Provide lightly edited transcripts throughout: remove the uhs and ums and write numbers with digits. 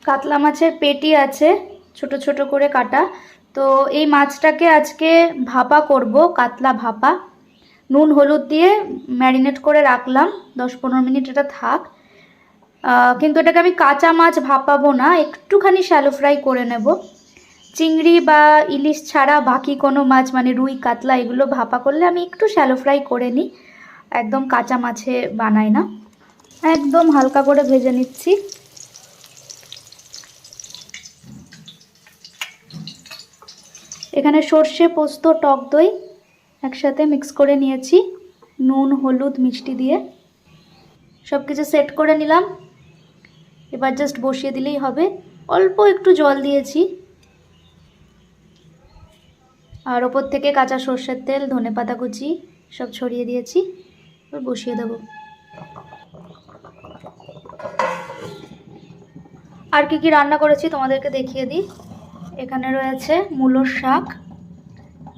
কাতলা মাছের পেটি আছে ছোট ছোট করে কাটা। তো এই মাছটাকে আজকে ভাপা করব, কাতলা ভাপা। নুন হলুদ দিয়ে ম্যারিনেট করে রাখলাম, 10-15 মিনিট এটা থাক। কিন্তু এটাকে আমি কাঁচা মাছ ভাপাবো না, একটুখানি শ্যালো ফ্রাই করে নেব। চিংড়ি বা ইলিশ ছাড়া বাকি কোনো মাছ মানে রুই কাতলা এগুলো ভাপা করলে আমি একটু শ্যালো ফ্রাই করে নিই, একদম কাঁচা মাছে বানাই না। একদম হালকা করে ভেজে নিচ্ছি। এখানে সর্ষে পোস্ত টক দই একসাথে মিক্স করে নিয়েছি, নুন হলুদ মিষ্টি দিয়ে সব কিছু সেট করে নিলাম। এবার জাস্ট বসিয়ে দিলেই হবে। অল্প একটু জল দিয়েছি, আর ওপর থেকে কাঁচা সর্ষের তেল ধনেপাতা কুচি সব ছড়িয়ে দিয়েছি। এবার বসিয়ে দেবো। আর কি কি রান্না করেছি তোমাদেরকে দেখিয়ে দিই। এখানে রয়েছে মূলোর শাক,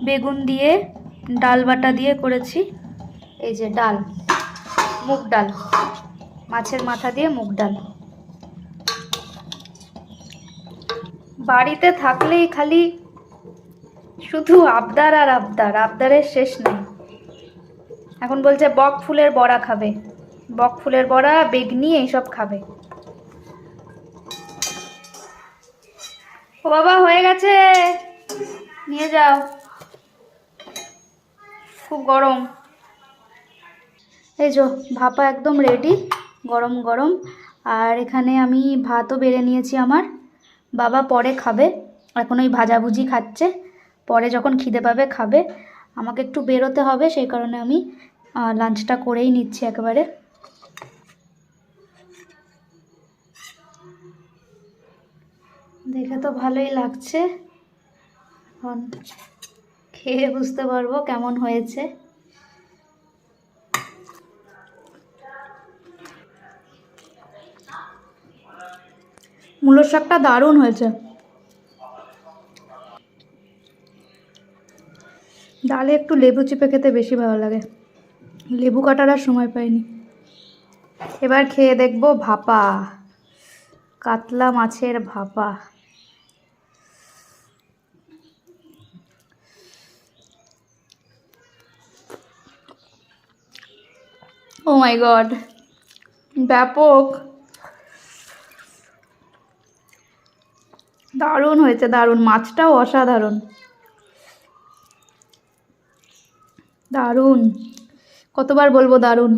বেগুন দিয়ে ডাল বাটা দিয়ে করেছি। এই যে ডাল, মুগ ডাল, মাছের মাথা দিয়ে মুগ ডাল। বাড়িতে থাকলেই খালি শুধু আবদার আর আবদার, আবদারের শেষ নেই। এখন বলছে বক ফুলের বড়া খাবে, বক ফুলের বড়া বেগনি এইসব খাবে। ও বাবা হয়ে গেছে, নিয়ে যাও। খুব গরম। এই যো ভাপা একদম রেডি, গরম গরম। আর এখানে আমি ভাতও বেড়ে নিয়েছি আমার। বাবা পরে খাবে, এখন ওই ভাজাভুজি খাচ্ছে, পরে যখন খিদে পাবে খাবে। আমাকে একটু বেরোতে হবে, সেই কারণে আমি লাঞ্চটা করেই নিচ্ছি একেবারে। দেখে তো ভালোই লাগছে, এখন খেয়ে বুঝতে পারবো কেমন হয়েছে। মূলোর শাকটা দারুণ হয়েছে। ডালে একটু লেবু চিপে খেতে বেশি ভালো লাগে, লেবু কাটার আর সময় পাইনি। এবার খেয়ে দেখবো ভাপা, কাতলা মাছের ভাপা। ও মাই গড, ব্যাপক, দারুণ হয়েছে, দারুণ। মাছটাও অসাধারণ, দারুণ, কতবার বলবো দারুণ।